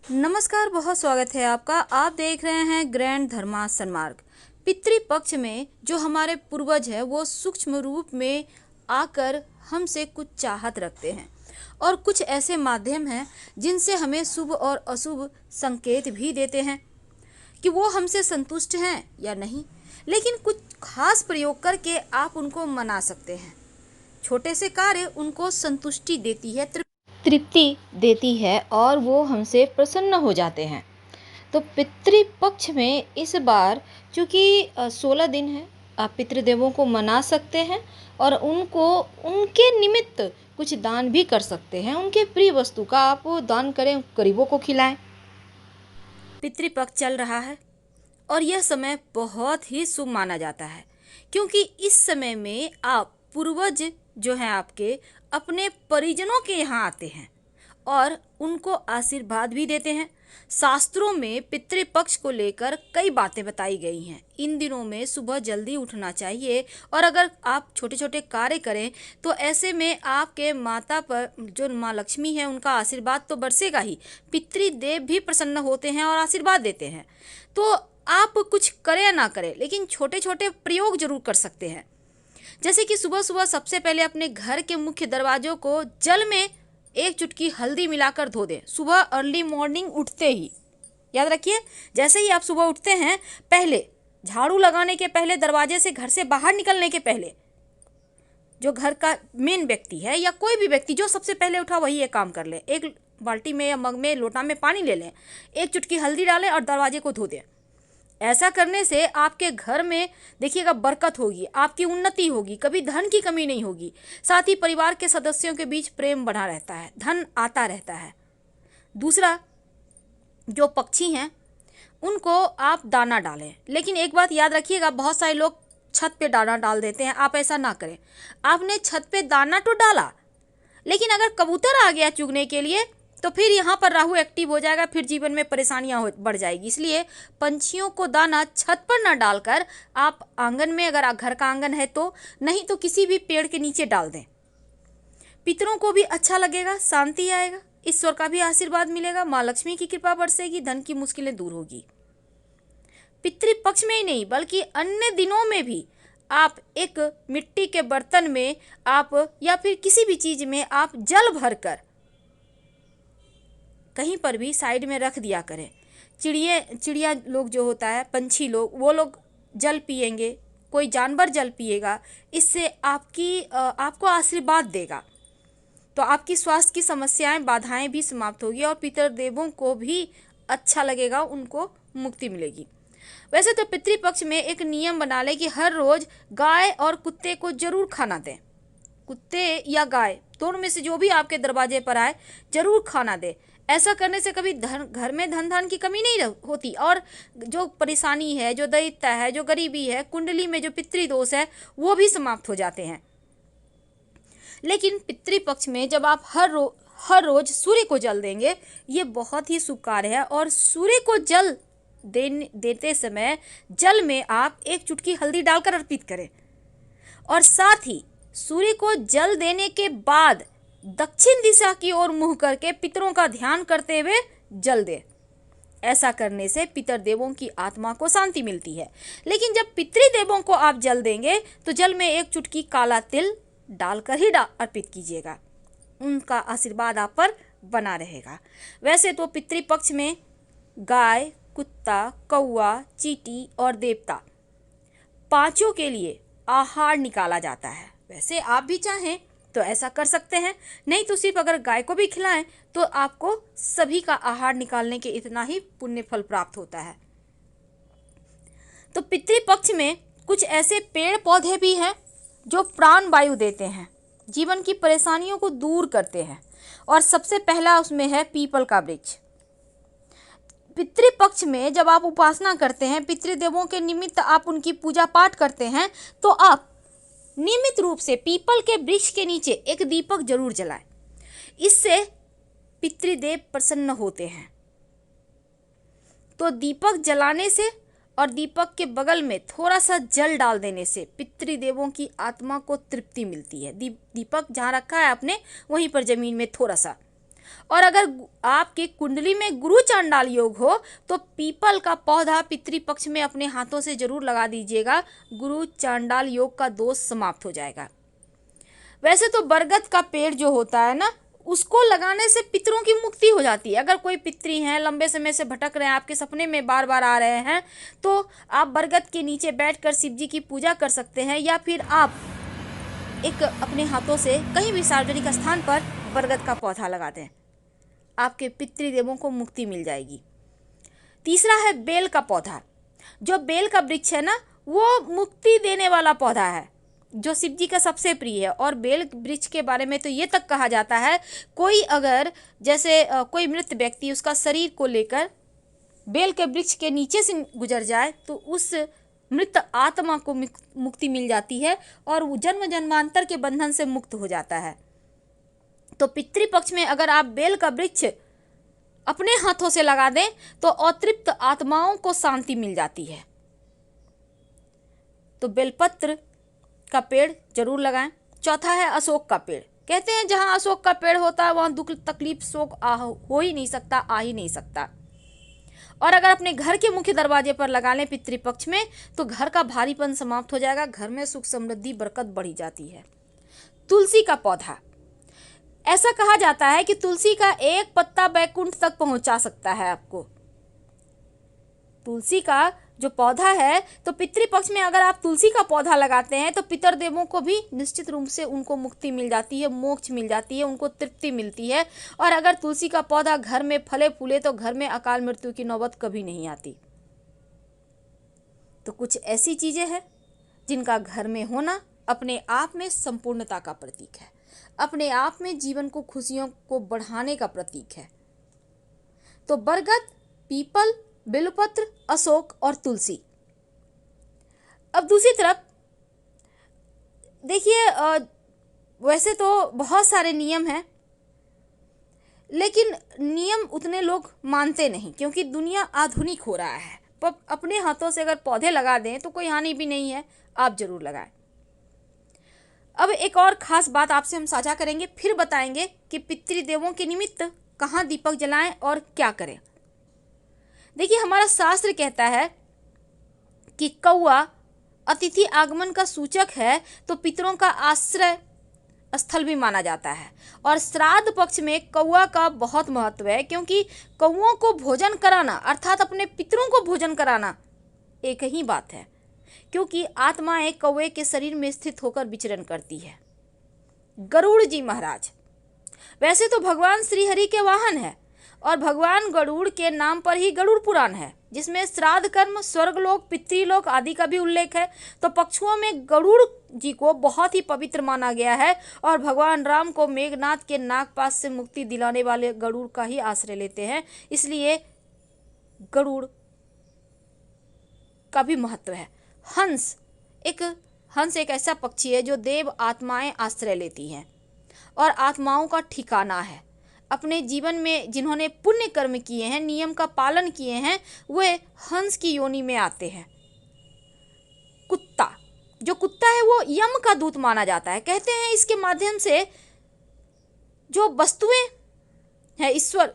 नमस्कार, बहुत स्वागत है आपका। आप देख रहे हैं ग्रैंड धर्मा सन्मार्ग। पितृपक्ष में जो हमारे पूर्वज हैं वो सूक्ष्म रूप में आकर हमसे कुछ चाहत रखते हैं और कुछ ऐसे माध्यम हैं जिनसे हमें शुभ और अशुभ संकेत भी देते हैं कि वो हमसे संतुष्ट हैं या नहीं। लेकिन कुछ खास प्रयोग करके आप उनको मना सकते हैं। छोटे से कार्य उनको संतुष्टि देती है, तृप्ति देती है और वो हमसे प्रसन्न हो जाते हैं। तो पितृपक्ष में इस बार चूँकि 16 दिन है, आप पितृदेवों को मना सकते हैं और उनको उनके निमित्त कुछ दान भी कर सकते हैं। उनके प्रिय वस्तु का आप दान करें, गरीबों को खिलाएं। पितृपक्ष चल रहा है और यह समय बहुत ही शुभ माना जाता है, क्योंकि इस समय में आप पूर्वज जो हैं आपके अपने परिजनों के यहाँ आते हैं और उनको आशीर्वाद भी देते हैं। शास्त्रों में पितृपक्ष को लेकर कई बातें बताई गई हैं। इन दिनों में सुबह जल्दी उठना चाहिए और अगर आप छोटे छोटे कार्य करें तो ऐसे में आपके माता पर जो माँ लक्ष्मी है उनका आशीर्वाद तो बरसेगा ही, पितृदेव भी प्रसन्न होते हैं और आशीर्वाद देते हैं। तो आप कुछ करें या ना करें, लेकिन छोटे छोटे प्रयोग जरूर कर सकते हैं। जैसे कि सुबह सुबह सबसे पहले अपने घर के मुख्य दरवाजों को जल में एक चुटकी हल्दी मिलाकर धो दें। सुबह अर्ली मॉर्निंग उठते ही, याद रखिए, जैसे ही आप सुबह उठते हैं, पहले झाड़ू लगाने के पहले, दरवाजे से घर से बाहर निकलने के पहले, जो घर का मेन व्यक्ति है या कोई भी व्यक्ति जो सबसे पहले उठा वही ये काम कर ले। एक बाल्टी में या मग में, लोटा में पानी ले लें, एक चुटकी हल्दी डालें और दरवाजे को धो दें। ऐसा करने से आपके घर में देखिएगा बरकत होगी, आपकी उन्नति होगी, कभी धन की कमी नहीं होगी। साथ ही परिवार के सदस्यों के बीच प्रेम बढ़ा रहता है, धन आता रहता है। दूसरा, जो पक्षी हैं उनको आप दाना डालें, लेकिन एक बात याद रखिएगा, बहुत सारे लोग छत पे दाना डाल देते हैं। आप ऐसा ना करें। आपने छत पे दाना तो डाला, लेकिन अगर कबूतर आ गया चुगने के लिए तो फिर यहाँ पर राहु एक्टिव हो जाएगा, फिर जीवन में परेशानियाँ बढ़ जाएगी। इसलिए पंछियों को दाना छत पर ना डालकर आप आंगन में, अगर घर का आंगन है तो, नहीं तो किसी भी पेड़ के नीचे डाल दें। पितरों को भी अच्छा लगेगा, शांति आएगा, ईश्वर का भी आशीर्वाद मिलेगा, माँ लक्ष्मी की कृपा बरसेगी, धन की मुश्किलें दूर होगी। पितृपक्ष में ही नहीं बल्कि अन्य दिनों में भी आप एक मिट्टी के बर्तन में आप या फिर किसी भी चीज में आप जल भरकर कहीं पर भी साइड में रख दिया करें। चिड़िया लोग जो होता है, पंछी लोग, वो लोग जल पिएंगे, कोई जानवर जल पिएगा, इससे आपको आशीर्वाद देगा। तो आपकी स्वास्थ्य की समस्याएं, बाधाएं भी समाप्त होगी और पितृदेवों को भी अच्छा लगेगा, उनको मुक्ति मिलेगी। वैसे तो पितृपक्ष में एक नियम बना लें कि हर रोज गाय और कुत्ते को जरूर खाना दें। कुत्ते या गाय दोनों में से जो भी आपके दरवाजे पर आए जरूर खाना दें। ऐसा करने से कभी घर में धन की कमी नहीं होती और जो परेशानी है, जो दैत्य है, जो गरीबी है, कुंडली में जो पितृदोष है, वो भी समाप्त हो जाते हैं। लेकिन पितृपक्ष में जब आप हर रोज सूर्य को जल देंगे, ये बहुत ही शुभ कार्य है। और सूर्य को जल देते समय जल में आप एक चुटकी हल्दी डालकर अर्पित करें और साथ ही सूर्य को जल देने के बाद दक्षिण दिशा की ओर मुंह करके पितरों का ध्यान करते हुए जल दे। ऐसा करने से पितरदेवों की आत्मा को शांति मिलती है। लेकिन जब पितृदेवों को आप जल देंगे तो जल में एक चुटकी काला तिल डालकर ही अर्पित कीजिएगा, उनका आशीर्वाद आप पर बना रहेगा। वैसे तो पितृपक्ष में गाय, कुत्ता, कौआ, चींटी और देवता, पांचों के लिए आहार निकाला जाता है। वैसे आप भी चाहें तो ऐसा कर सकते हैं, नहीं तो सिर्फ अगर गाय को भी खिलाएं तो आपको सभी का आहार निकालने के इतना ही पुण्य फल प्राप्त होता है। तो पितृपक्ष में कुछ ऐसे पेड़ पौधे भी हैं जो प्राण वायु देते हैं, जीवन की परेशानियों को दूर करते हैं, और सबसे पहला उसमें है पीपल का वृक्ष। पितृपक्ष में जब आप उपासना करते हैं, पितृदेवों के निमित्त आप उनकी पूजा पाठ करते हैं, तो आप नियमित रूप से पीपल के वृक्ष के नीचे एक दीपक जरूर जलाएं। इससे पितृदेव प्रसन्न होते हैं। तो दीपक जलाने से और दीपक के बगल में थोड़ा सा जल डाल देने से पितृदेवों की आत्मा को तृप्ति मिलती है। दीपक जहाँ रखा है आपने वहीं पर जमीन में थोड़ा सा, और अगर आपकी कुंडली में गुरु चांडाल योग हो तो पीपल का पौधा पितृपक्ष में अपने हाथों से जरूर लगा दीजिएगा, गुरु चांडाल योग का दोष समाप्त हो जाएगा। वैसे तो बरगद का पेड़ जो होता है ना, उसको लगाने से पितरों की मुक्ति हो जाती है। अगर कोई पितरी हैं, लंबे समय से भटक रहे हैं, आपके सपने में बार बार आ रहे हैं, तो आप बरगद के नीचे बैठकर शिव जी की पूजा कर सकते हैं, या फिर आप एक अपने हाथों से कहीं भी सार्वजनिक स्थान पर बरगद का पौधा लगा दें, आपके पितृदेवों को मुक्ति मिल जाएगी। तीसरा है बेल का पौधा। जो बेल का वृक्ष है ना, वो मुक्ति देने वाला पौधा है, जो शिव जी का सबसे प्रिय है। और बेल वृक्ष के बारे में तो ये तक कहा जाता है, कोई अगर जैसे कोई मृत व्यक्ति उसका शरीर को लेकर बेल के वृक्ष के नीचे से गुजर जाए तो उस मृत आत्मा को मुक्ति मिल जाती है और वो जन्म जन्मांतर के बंधन से मुक्त हो जाता है। तो पितृपक्ष में अगर आप बेल का वृक्ष अपने हाथों से लगा दें तो अतृप्त आत्माओं को शांति मिल जाती है। तो बेलपत्र का पेड़ जरूर लगाएं। चौथा है अशोक का पेड़। कहते हैं जहां अशोक का पेड़ होता है वहां दुख तकलीफ शोक हो ही नहीं सकता, आ ही नहीं सकता। और अगर अपने घर के मुख्य दरवाजे पर लगा लें पितृपक्ष में तो घर का भारीपन समाप्त हो जाएगा, घर में सुख समृद्धि बरकत बढ़ी जाती है। तुलसी का पौधा। ऐसा कहा जाता है कि तुलसी का एक पत्ता वैकुंठ तक पहुंचा सकता है आपको। तुलसी का जो पौधा है, तो पितृपक्ष में अगर आप तुलसी का पौधा लगाते हैं तो पितर देवों को भी निश्चित रूप से उनको मुक्ति मिल जाती है, मोक्ष मिल जाती है, उनको तृप्ति मिलती है। और अगर तुलसी का पौधा घर में फले फूले तो घर में अकाल मृत्यु की नौबत कभी नहीं आती। तो कुछ ऐसी चीजें हैं जिनका घर में होना अपने आप में संपूर्णता का प्रतीक है, अपने आप में जीवन को खुशियों को बढ़ाने का प्रतीक है। तो बरगद, पीपल, बेलपत्र, अशोक और तुलसी। अब दूसरी तरफ देखिए, वैसे तो बहुत सारे नियम हैं, लेकिन नियम उतने लोग मानते नहीं क्योंकि दुनिया आधुनिक हो रहा है। पर अपने हाथों से अगर पौधे लगा दें तो कोई हानि भी नहीं है, आप जरूर लगाएं। अब एक और खास बात आपसे हम साझा करेंगे, फिर बताएंगे कि पितृदेवों के निमित्त कहाँ दीपक जलाएं और क्या करें। देखिए, हमारा शास्त्र कहता है कि कौआ अतिथि आगमन का सूचक है, तो पितरों का आश्रय स्थल भी माना जाता है। और श्राद्ध पक्ष में कौआ का बहुत महत्व है, क्योंकि कौओं को भोजन कराना अर्थात अपने पितरों को भोजन कराना एक ही बात है, क्योंकि आत्मा एक कौवे के शरीर में स्थित होकर विचरण करती है। गरुड़ जी महाराज वैसे तो भगवान श्री हरि के वाहन है, और भगवान गरुड़ के नाम पर ही गरुड़ पुराण है, जिसमें श्राद्ध कर्म, स्वर्गलोक, पितृलोक आदि का भी उल्लेख है। तो पक्षुओं में गरुड़ जी को बहुत ही पवित्र माना गया है, और भगवान राम को मेघनाथ के नागपाश से मुक्ति दिलाने वाले गरुड़ का ही आश्रय लेते हैं, इसलिए गरुड़ का भी महत्व है। हंस एक ऐसा पक्षी है जो देव आत्माएं आश्रय लेती हैं और आत्माओं का ठिकाना है। अपने जीवन में जिन्होंने पुण्य कर्म किए हैं, नियम का पालन किए हैं, वे हंस की योनि में आते हैं। कुत्ता है वो यम का दूत माना जाता है। कहते हैं इसके माध्यम से जो वस्तुएं हैं, ईश्वर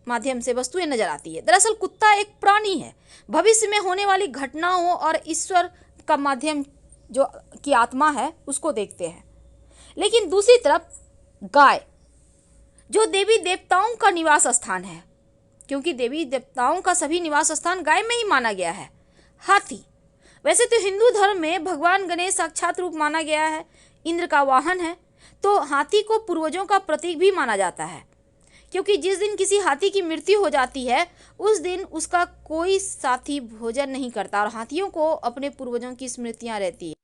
माध्यम से वस्तुएं नजर आती है। दरअसल कुत्ता एक प्राणी है, भविष्य में होने वाली घटनाओं और ईश्वर का माध्यम जो की आत्मा है उसको देखते हैं। लेकिन दूसरी तरफ गाय, जो देवी देवताओं का निवास स्थान है, क्योंकि देवी देवताओं का सभी निवास स्थान गाय में ही माना गया है। हाथी, वैसे तो हिंदू धर्म में भगवान गणेश साक्षात रूप माना गया है, इंद्र का वाहन है, तो हाथी को पूर्वजों का प्रतीक भी माना जाता है, क्योंकि जिस दिन किसी हाथी की मृत्यु हो जाती है उस दिन उसका कोई साथी भोजन नहीं करता और हाथियों को अपने पूर्वजों की स्मृतियां रहती है।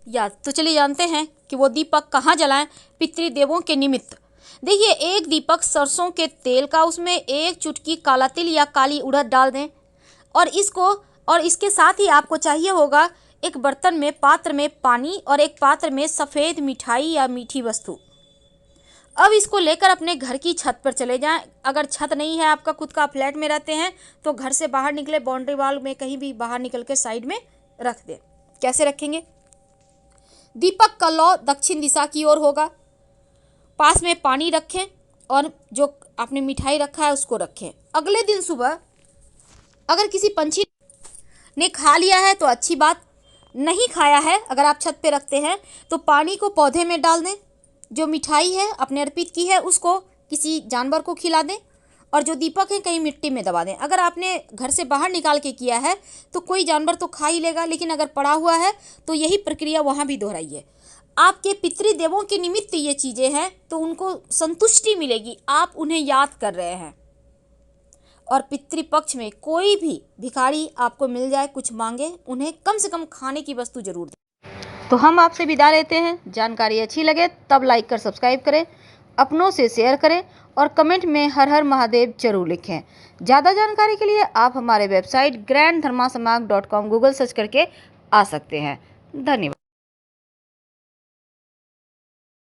या तो चलिए जानते हैं कि वो दीपक कहाँ जलाएं पितृदेवों के निमित्त। देखिए, एक दीपक सरसों के तेल का, उसमें एक चुटकी काला तिल या काली उड़द डाल दें, और इसके साथ ही आपको चाहिए होगा एक बर्तन में, पात्र में पानी और एक पात्र में सफ़ेद मिठाई या मीठी वस्तु। अब इसको लेकर अपने घर की छत पर चले जाएं। अगर छत नहीं है, आपका खुद का फ्लैट में रहते हैं, तो घर से बाहर निकले बाउंड्री वॉल में कहीं भी बाहर निकल के साइड में रख दें। कैसे रखेंगे? दीपक का लौ दक्षिण दिशा की ओर होगा, पास में पानी रखें और जो आपने मिठाई रखा है उसको रखें। अगले दिन सुबह अगर किसी पंछी ने खा लिया है तो अच्छी बात, नहीं खाया है अगर आप छत पे रखते हैं तो पानी को पौधे में डाल दें, जो मिठाई है आपने अर्पित की है उसको किसी जानवर को खिला दें, और जो दीपक है कहीं मिट्टी में दबा दें। अगर आपने घर से बाहर निकाल के किया है तो कोई जानवर तो खा ही लेगा, लेकिन अगर पड़ा हुआ है तो यही प्रक्रिया वहाँ भी दोहराइए। आपके पितृदेवों के निमित्त ये चीज़ें हैं तो उनको संतुष्टि मिलेगी, आप उन्हें याद कर रहे हैं। और पितृपक्ष में कोई भी भिखारी आपको मिल जाए, कुछ मांगे, उन्हें कम से कम खाने की वस्तु जरूर दें। तो हम आपसे विदा लेते हैं। जानकारी अच्छी लगे तब लाइक कर सब्सक्राइब करें, अपनों से शेयर करें और कमेंट में हर हर महादेव जरूर लिखें। ज़्यादा जानकारी के लिए आप हमारे वेबसाइट granddharmasamaag.com गूगल सर्च करके आ सकते हैं। धन्यवाद।